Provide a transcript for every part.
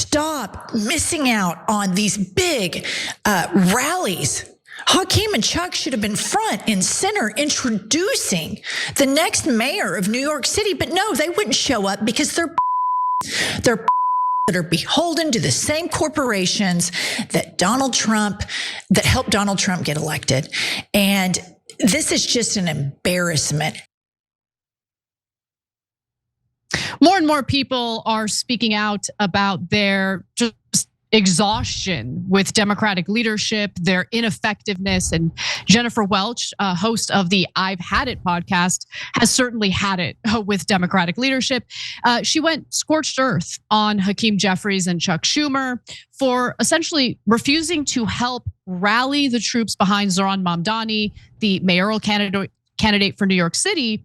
stop missing out on these big rallies. Hakeem and Chuck should have been front and center introducing the next mayor of New York City, but no, they wouldn't show up because they're that are beholden to the same corporations that helped Donald Trump get elected. And this is just an embarrassment. More and more people are speaking out about their just exhaustion with Democratic leadership, their ineffectiveness. And Jennifer Welch, host of the I've Had It podcast, has certainly had it with Democratic leadership. She went scorched earth on Hakeem Jeffries and Chuck Schumer for essentially refusing to help rally the troops behind Zohran Mamdani, the mayoral candidate for New York City,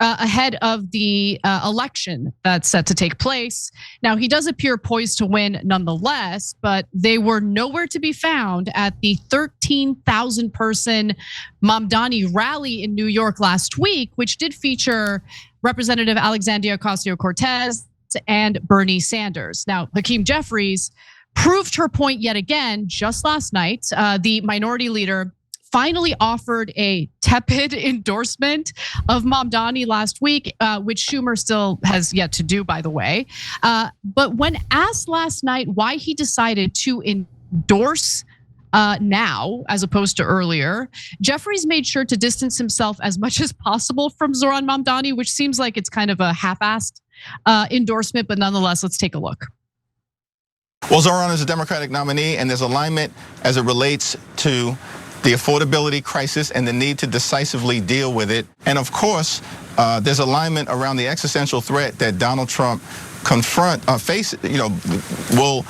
ahead of the election that's set to take place. Now, he does appear poised to win nonetheless, but they were nowhere to be found at the 13,000 person Mamdani rally in New York last week, which did feature Representative Alexandria Ocasio-Cortez and Bernie Sanders. Now, Hakeem Jeffries proved her point yet again just last night. The minority leader finally offered a tepid endorsement of Mamdani last week, which Schumer still has yet to do, by the way. But when asked last night why he decided to endorse now as opposed to earlier, Jeffries made sure to distance himself as much as possible from Zohran Mamdani, which seems like it's kind of a half-assed endorsement, but nonetheless, let's take a look. Well, Zohran is a Democratic nominee, and there's alignment as it relates to the affordability crisis and the need to decisively deal with it. And of course, there's alignment around the existential threat that Donald Trump will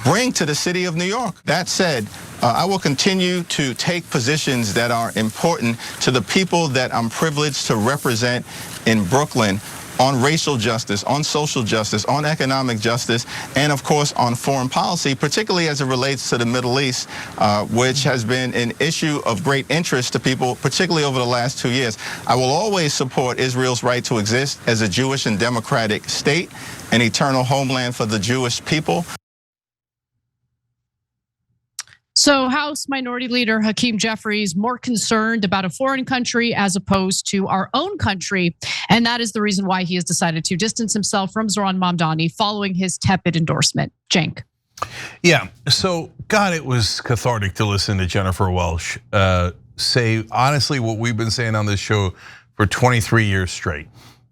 bring to the city of New York. That said, I will continue to take positions that are important to the people that I'm privileged to represent in Brooklyn on racial justice, on social justice, on economic justice, and of course on foreign policy, particularly as it relates to the Middle East, which has been an issue of great interest to people, particularly over the last 2 years. I will always support Israel's right to exist as a Jewish and democratic state, an eternal homeland for the Jewish people. So House Minority Leader Hakeem Jeffries more concerned about a foreign country as opposed to our own country. And that is the reason why he has decided to distance himself from Zohran Mamdani following his tepid endorsement. Cenk. Yeah, so God, it was cathartic to listen to Jennifer Welch say honestly what we've been saying on this show for 23 years straight.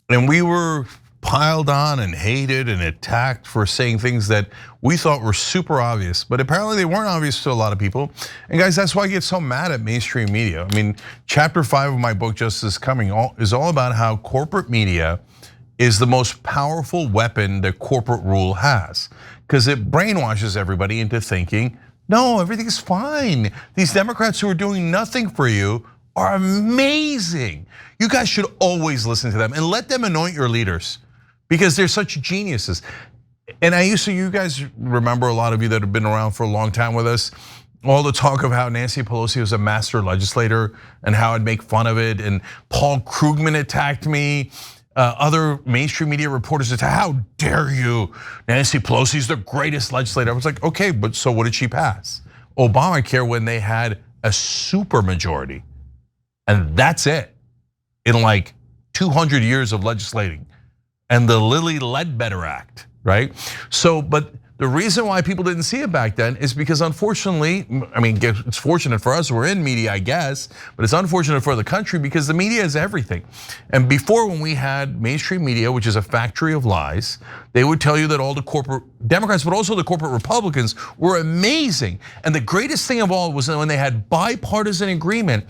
And we were piled on and hated and attacked for saying things that we thought were super obvious, but apparently they weren't obvious to a lot of people. And guys, that's why I get so mad at mainstream media. I mean, chapter 5 of my book, Justice Coming, is all about how corporate media is the most powerful weapon that corporate rule has, because it brainwashes everybody into thinking, no, everything's fine. These Democrats who are doing nothing for you are amazing. You guys should always listen to them and let them anoint your leaders, because they're such geniuses. And you guys remember, a lot of you that have been around for a long time with us, all the talk of how Nancy Pelosi was a master legislator and how I'd make fun of it. And Paul Krugman attacked me. Other mainstream media reporters said, how dare you? Nancy Pelosi's the greatest legislator. I was like, okay, but so what did she pass? Obamacare, when they had a super majority. And that's it in like 200 years of legislating. And the Lilly Ledbetter Act, right? So, but the reason why people didn't see it back then is because, unfortunately, I mean, it's fortunate for us, we're in media, I guess, but it's unfortunate for the country because the media is everything. And before, when we had mainstream media, which is a factory of lies, they would tell you that all the corporate Democrats, but also the corporate Republicans, were amazing. And the greatest thing of all was when they had bipartisan agreement.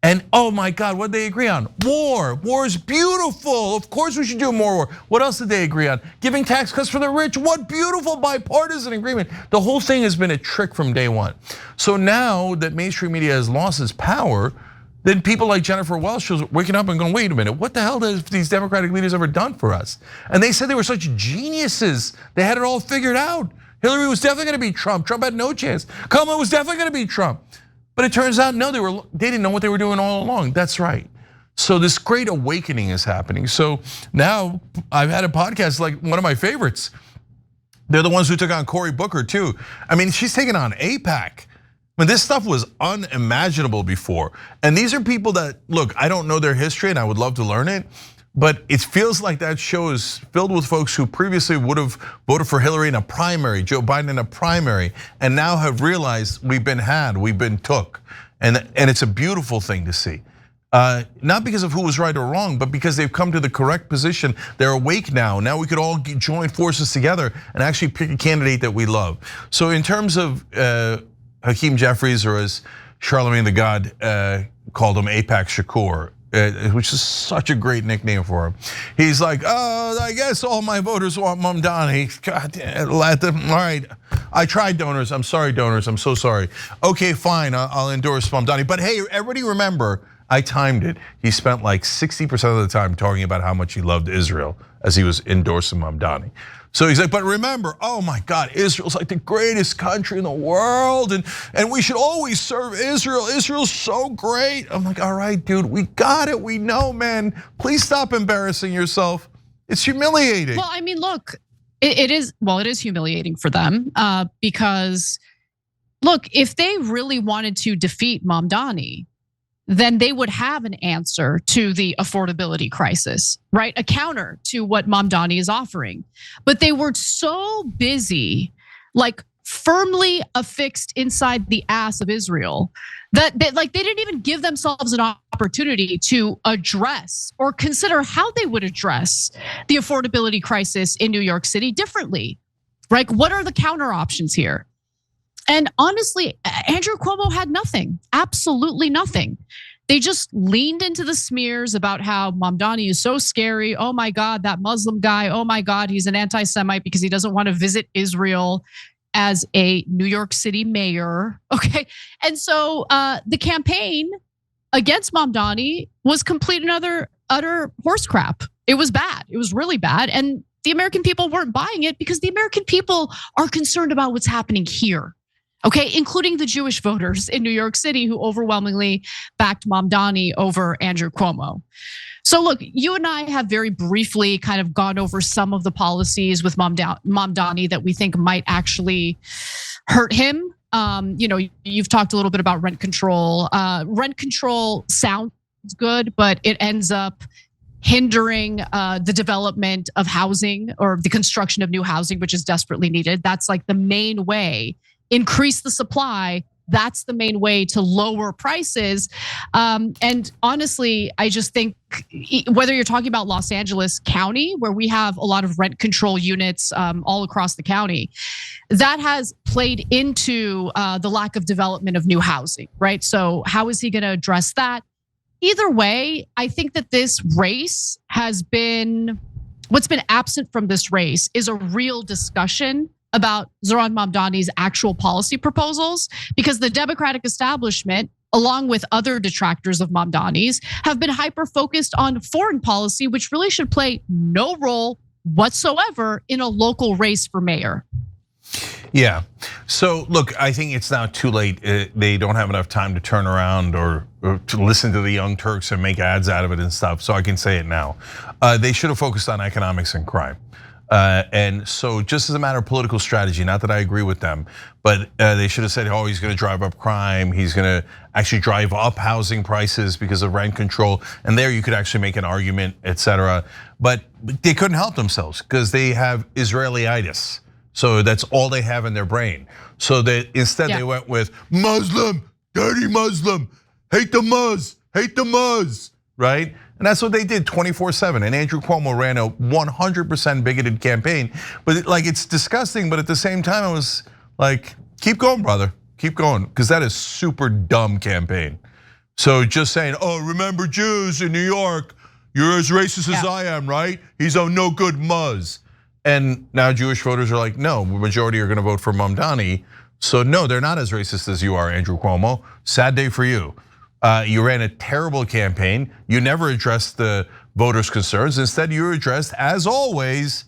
And oh my God, what did they agree on? War. War is beautiful. Of course we should do more war. What else did they agree on? Giving tax cuts for the rich. What beautiful bipartisan agreement. The whole thing has been a trick from day one. So now that mainstream media has lost its power, then people like Jennifer Welch was waking up and going, wait a minute, what the hell have these Democratic leaders ever done for us? And they said they were such geniuses. They had it all figured out. Hillary was definitely gonna beat Trump. Trump had no chance. Kamala was definitely gonna beat Trump. But it turns out, no, they didn't know what they were doing all along. That's right. So this great awakening is happening. So now I've had a podcast, like one of my favorites, They're the ones who took on Cory Booker too. I mean, she's taken on AIPAC. I mean, this stuff was unimaginable before. And these are people that, look, I don't know their history and I would love to learn it, but it feels like that show is filled with folks who previously would have voted for Hillary in a primary, Joe Biden in a primary, and now have realized we've been took. And it's a beautiful thing to see. Not because of who was right or wrong, but because they've come to the correct position. They're awake now. Now we could all join forces together and actually pick a candidate that we love. So in terms of Hakeem Jeffries, or as Charlemagne the God called him, AIPAC Shakur, which is such a great nickname for him. He's like, oh, I guess all my voters want Mamdani. God, let them, all right. I tried, donors. I'm sorry, donors. I'm so sorry. Okay, fine, I'll endorse Mamdani. But hey, everybody remember, I timed it. He spent like 60% of the time talking about how much he loved Israel as he was endorsing Mamdani. So he's like, but remember, oh my God, Israel's like the greatest country in the world, and we should always serve Israel. Israel's so great. I'm like, all right, dude, we got it. We know, man. Please stop embarrassing yourself. It's humiliating. Well, I mean, look, it is humiliating for them because, look, if they really wanted to defeat Mamdani, then they would have an answer to the affordability crisis, right? A counter to what Mamdani is offering. But they were so busy, like firmly affixed inside the ass of Israel, that they didn't even give themselves an opportunity to address or consider how they would address the affordability crisis in New York City differently, right? What are the counter options here? And honestly, Andrew Cuomo had nothing, absolutely nothing. They just leaned into the smears about how Mamdani is so scary. Oh my God, that Muslim guy. Oh my God, he's an anti-Semite because he doesn't want to visit Israel as a New York City mayor. Okay, and so the campaign against Mamdani was complete and utter horse crap. It was bad. It was really bad. And the American people weren't buying it because the American people are concerned about what's happening here. Okay, including the Jewish voters in New York City who overwhelmingly backed Mamdani over Andrew Cuomo. So look, you and I have very briefly kind of gone over some of the policies with Mamdani that we think might actually hurt him. You've talked a little bit about rent control. Rent control sounds good, but it ends up hindering the development of housing or the construction of new housing, which is desperately needed. That's like the main way. Increase the supply. That's the main way to lower prices. And honestly, I just think whether you're talking about Los Angeles County, where we have a lot of rent control units all across the county, that has played into the lack of development of new housing, right? So how is he going to address that? Either way, I think that this race has been, what's been absent from this race is a real discussion about Zohran Mamdani's actual policy proposals, because the Democratic establishment, along with other detractors of Mamdani's, have been hyper-focused on foreign policy, which really should play no role whatsoever in a local race for mayor. Yeah, so look, I think it's now too late. They don't have enough time to turn around or to listen to the Young Turks and make ads out of it and stuff, so I can say it now. They should have focused on economics and crime. And so just as a matter of political strategy, not that I agree with them, but they should have said, oh, he's gonna drive up crime. He's gonna actually drive up housing prices because of rent control. And there you could actually make an argument, etc. But they couldn't help themselves because they have Israeliitis. So that's all they have in their brain. So they instead they went with Muslim, dirty Muslim, hate the Muz, right? And that's what they did 24/7. And Andrew Cuomo ran a 100% bigoted campaign. But like, it's disgusting, but at the same time, I was like, keep going, brother, keep going. Because that is super dumb campaign. So just saying, oh, remember Jews in New York, you're as racist as I am, right? He's a no good Muz. And now Jewish voters are like, no, the majority are gonna vote for Mamdani. So no, they're not as racist as you are, Andrew Cuomo. Sad day for you. You ran a terrible campaign. You never addressed the voters' concerns. Instead, you addressed, as always,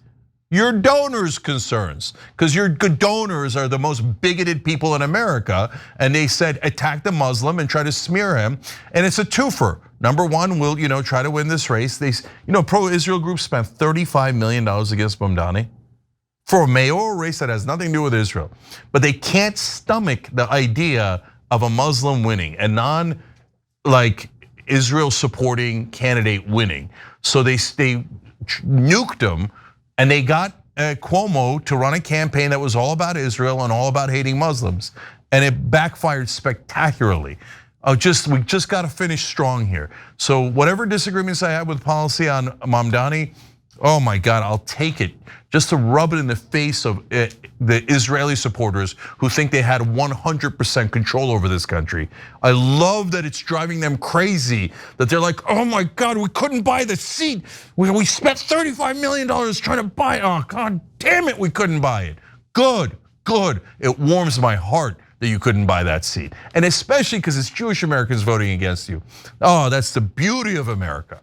your donors' concerns. Because your good donors are the most bigoted people in America. And they said, attack the Muslim and try to smear him. And it's a twofer. Number one, we'll try to win this race. They, pro-Israel groups spent $35 million against Mamdani. for a mayoral race that has nothing to do with Israel. But they can't stomach the idea of a Muslim winning, a Israel supporting candidate winning. So they nuked him, and they got Cuomo to run a campaign that was all about Israel and all about hating Muslims, and it backfired spectacularly. We just got to finish strong here. So whatever disagreements I have with policy on Mamdani, oh my God, I'll take it just to rub it in the face of the Israeli supporters who think they had 100% control over this country. I love that it's driving them crazy, that they're like, oh my God, we couldn't buy the seat. We spent $35 million trying to buy it. Oh God damn it, we couldn't buy it. Good. It warms my heart that you couldn't buy that seat. And especially because it's Jewish Americans voting against you. Oh, that's the beauty of America.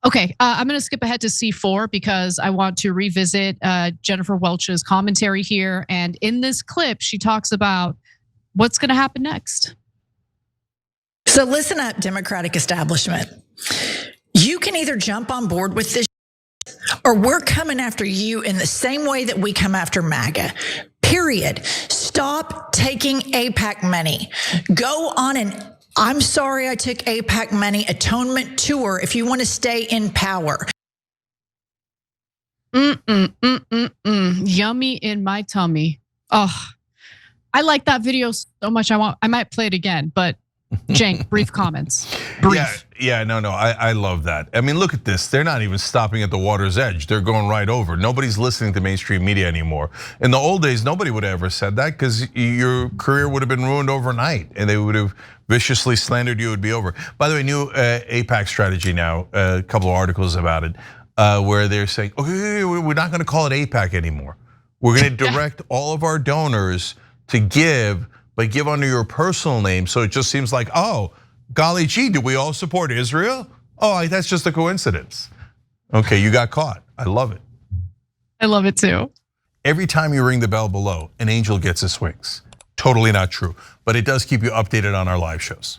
Okay, I'm gonna skip ahead to C4 because I want to revisit Jennifer Welch's commentary here. And in this clip, she talks about what's gonna happen next. So listen up, Democratic establishment. You can either jump on board with this, or we're coming after you in the same way that we come after MAGA. Period. Stop taking AIPAC money. Go on an I'm sorry I took AIPAC money atonement tour if you want to stay in power. Yummy in my tummy. Oh, I like that video so much. I might play it again, but Cenk, brief comments. Brief. No, I love that. I mean, look at this. They're not even stopping at the water's edge. They're going right over. Nobody's listening to mainstream media anymore. In the old days, nobody would have ever said that because your career would have been ruined overnight and they would have viciously slandered you, it would be over. By the way, new AIPAC strategy now, a couple of articles about it, where they're saying, okay, we're not gonna call it AIPAC anymore. We're gonna direct all of our donors to give, but give under your personal name. So it just seems like, oh, golly gee, do we all support Israel? Oh, that's just a coincidence. Okay, you got caught. I love it. I love it too. Every time you ring the bell below, an angel gets his wings. Totally not true, but it does keep you updated on our live shows.